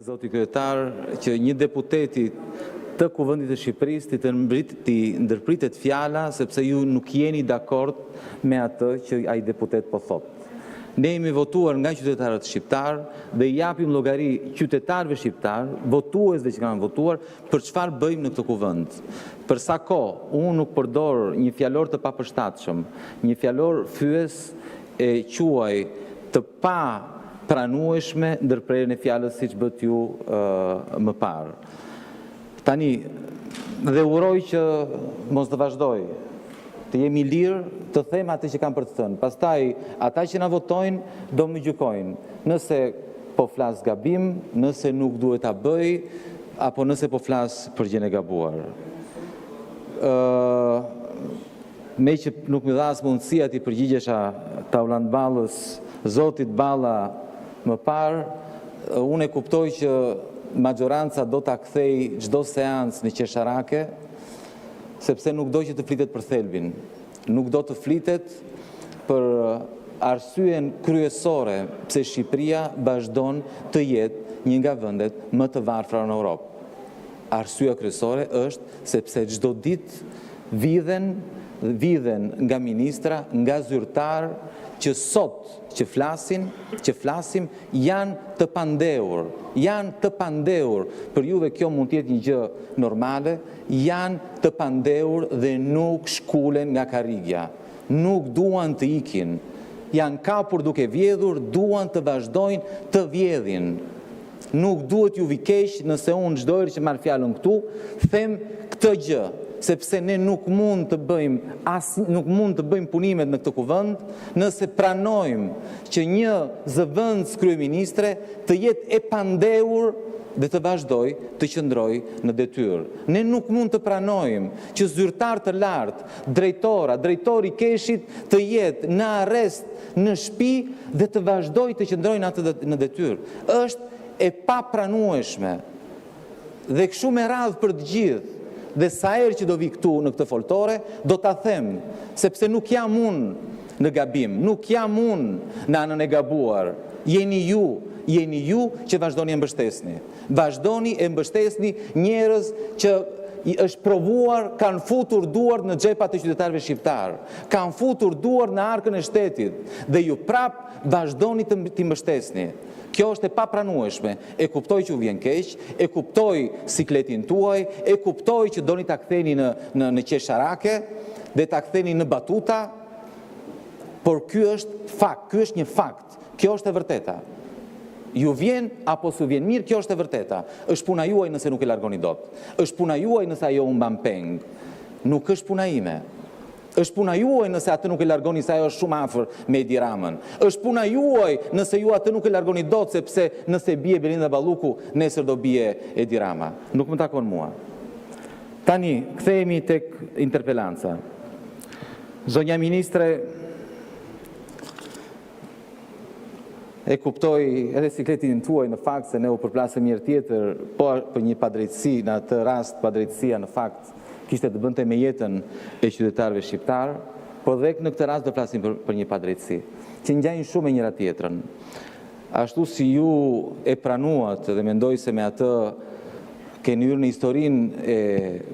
Zoti kryetar, që një deputeti të Kuvendit të Shqipërisë të ndërpritet fjala sepse ju nuk jeni dakord me atë që ai deputet po thotë. Ne jemi votuar nga qytetarët shqiptar dhe i japim llogari qytetarëve shqiptar, votuesve që kanë votuar, për çfarë bëjmë në këtë kuvend. Për sa kohë unë nuk përdor një fjalor të papërshtatshëm, një fjalor fyes e quaj të pa pranueshme ndërprerjen e fjalës siç bët ju më parë. Tani, dhe uroj që mos të vazhdoj, të jemi lirë të them atë që kam për të thënë. Pastaj, ata që na votojnë do më gjykojnë. Nëse po flas gabim, nëse nuk duhet ta bëj, apo nëse po flas për gjën e gabuar. Me që nuk më dha as mundësia të përgjigjesha Taulandballës, Zotit Balla më parë, unë e kuptoj që majoranca do ta kthej çdo seancë në qesharake, sepse nuk do që të flitet për thelbin, nuk do të flitet për arsyen kryesore pse Shqipëria vazhdon të jetë një nga vendet më të varfra në Europë. Arsyeja kryesore është sepse çdo ditë vidhen nga ministra, nga zyrtar që sot që flasim janë të pandehur, për juve kjo mund të jetë një gjë normale, janë të pandehur dhe nuk shkulen nga karrigja, nuk duan të ikin, janë kapur duke vjedhur, duan të vazhdojnë të vjedhin. Nuk duhet ju vi keq nëse unë çdo herë që marr fjalën këtu, them këtë gjë, sepse ne nuk mund të bëjmë punimet në këtë kuvend nëse pranojmë që një zëvendës kryeministre të jetë e pandehur dhe të vazhdoj të qëndroj në detyrë. Ne nuk mund të pranojmë që zyrtar të lartë, drejtori Keshit të jetë në arrest në shtëpi dhe të vazhdoj të qëndrojnë atë në detyrë. Është e papranueshme dhe kështu me radhë për të gjithë. Dhe sa herë që do vi këtu në këtë foltore, do ta them, sepse nuk jam unë në gabim, nuk jam unë në anën e gabuar. Jeni ju që vazhdoni e mbështesni. Vazhdoni e mbështesni njerëz që është provuar, kanë futur duart në xhepat e qytetarëve shqiptar, kanë futur duart në arkën e shtetit dhe ju prap vazhdoni të mbështesni. Kjo është e papranueshme, e kuptoj që u vjen keq, e kuptoj sikletin tuaj, e kuptoj që doni ta ktheni në qesharake dhe ta ktheni në batuta, por ky është fakt, ky është një fakt, kjo është e vërteta. Ju vjen apo s'u vjen mirë, kjo është e vërteta. Është puna juaj nëse nuk e largoni dot. Është puna juaj nëse ajo u mban peng. Nuk është puna ime. Është puna juaj nëse atë nuk e largoni se ajo është shumë afër me Edi Ramën. Është puna juaj nëse ju atë nuk e largoni dot sepse nëse bie Belinda Balluku, nesër do bie Edi Rama. Nuk më takon mua. Tani, kthehemi tek interpelanca. Zonja ministre, e kuptoj edhe sikletin tuaj në fakt se ne u përplasëm njërë tjetër, por për një padrejtësi, në atë rast padrejtësia në fakt kishte të bënte me jetën e qytetarëve shqiptar, por dhe në këtë rast do flasim për një padrejtësi, që ngjajnë shumë me njëra tjetrën. Ashtu si ju e pranuat dhe mendoj se me atë keni hyrë në historinë e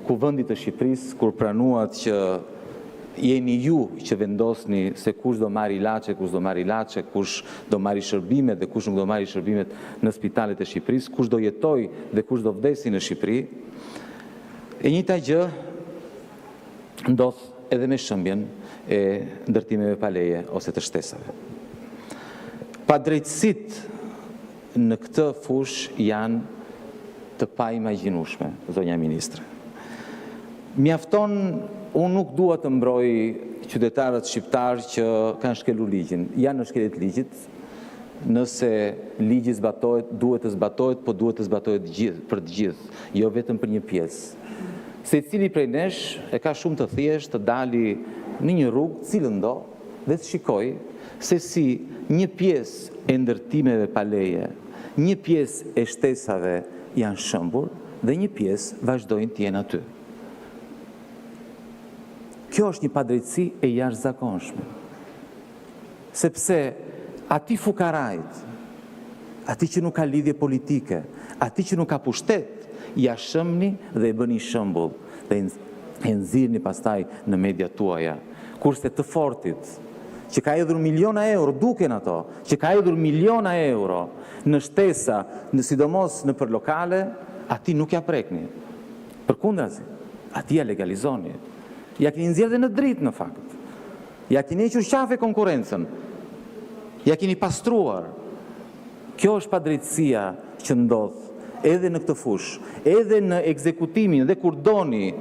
Kuvendit të Shqipërisë, kur pranuat që jeni ju që vendosni se kush do marrë ilaçe, kush do marrë ilaçe, kush do marrë shërbimet dhe kush nuk do marrë shërbimet në spitalet e Shqipërisë, kush do jetoj dhe kush do vdesi në Shqipëri. E njëjta gjë ndodh edhe me shëmbjen e ndërtimeve pa leje ose të shtesave. Padrejtësitë në këtë fushë janë të paimagjinueshme, zonja ministre. Mjafton, unë nuk dua të mbroj qytetarët shqiptarë që kanë shkelur ligjin. Janë në shkeljet ligjit, nëse ligji zbatohet, duhet të zbatohet, po duhet të zbatohet për të gjithë, jo vetëm për një pjesë. Secili prej nesh e ka shumë të thjeshtë të dali në një rrugë cilën do dhe të shikoj se si një pjesë e ndërtimeve pa leje, një pjesë e shtesave janë shëmbur dhe një pjesë vazhdojnë të jenë aty. Kjo është një padrejtësi e jashtëzakonshme. Sepse ati fukarajt, ati që nuk ka lidhje politike, ati që nuk ka pushtet, ja shëmni dhe e bëni shëmbull, dhe e nxirrni pastaj në mediat tuaja. Kurse të fortit, që ka hedhur miliona euro, duken ato, që ka hedhur miliona euro në shtesa, në sidomos në për lokale, ati nuk ja prekni. Përkundrazi, ati ja legalizoni. Ja keni nxjerrë në dritë në fakt. Ja keni hequr qafe konkurrencën. Ja keni pastruar. Kjo është padrejtësia që ndodh edhe në këtë fush, edhe në ekzekutimin dhe kur doni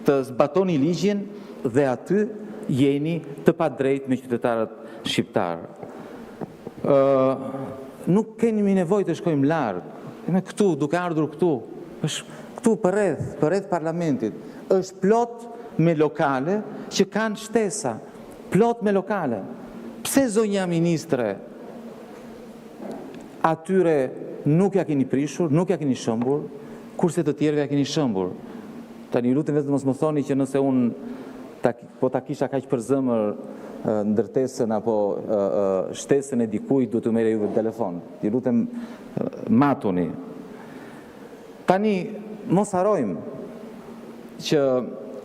të zbatoni ligjin dhe aty jeni të padrejt me qytetarët shqiptarë. Nuk kemi nevojë të shkojmë larg. Me këtu, duke ardhur këtu, është këtu për rreth parlamentit, është plot me lokale që kanë shtesa, plot me lokale. Pse zonja ministre atyre nuk ja keni prishur, nuk ja keni shëmbur, kurse të tjerëve ja keni shëmbur? Tani lutem vetëm mos më thoni që nëse unë po ta kisha kaq për zëmër ndërtesën apo shtesën e dikujt do të merre juve telefon. Ju lutem matuni. Tani mos harrojmë që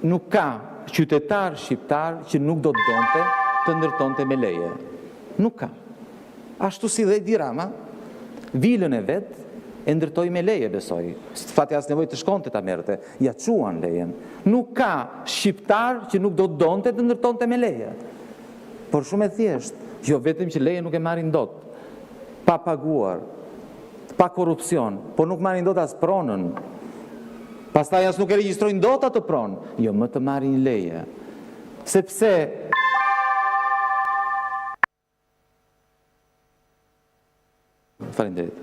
nuk ka qytetar shqiptar që nuk do të donte të ndërtonte me leje. Nuk ka. Ashtu si dhe Edi Rama, vilën e vet e ndërtoi me leje, besoj. Fati as nevojë të shkonte ta merrte, ja çuan lejen. Nuk ka shqiptar që nuk do të donte të ndërtonte me leje. Por shumë e thjeshtë, jo vetëm që leje nuk e marrin dot, pa paguar, pa korrupsion, por nuk marrin dot as pronën. Pastaj as nuk e regjistrojnë dot atë pronë, jo më të marrin leje. Sepse faleminderit.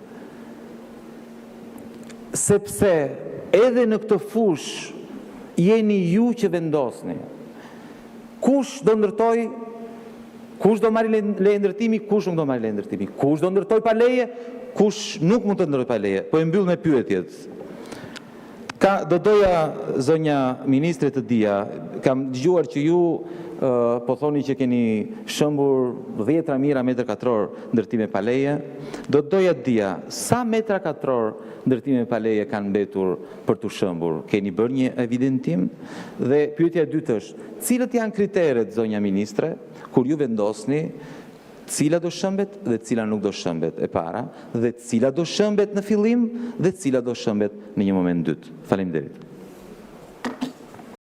Sepse edhe në këtë fush jeni ju që vendosni. Kush do ndërtoj, kush do marrë leje ndërtimi, kush nuk do marrë leje ndërtimi. Kush do ndërtoj pa leje, kush nuk mund të ndërtoj pa leje. Po e mbyll me pyetjet. Do doja, zonja ministre, të dija, kam dëgjuar që ju po thoni që keni shëmbur 10 mijëra metër katror ndërtime pa leje. Do doja të dija, sa metra katror ndërtime pa leje kanë mbetur për të shëmbur? Keni bërë një evidentim? Dhe pyetja e dytë është, cilët janë kriteret, zonja ministre, kur ju vendosni cila do shëmbet dhe cila nuk do shëmbet e para, dhe cila do shëmbet në fillim dhe cila do shëmbet në një moment dytë? Faleminderit.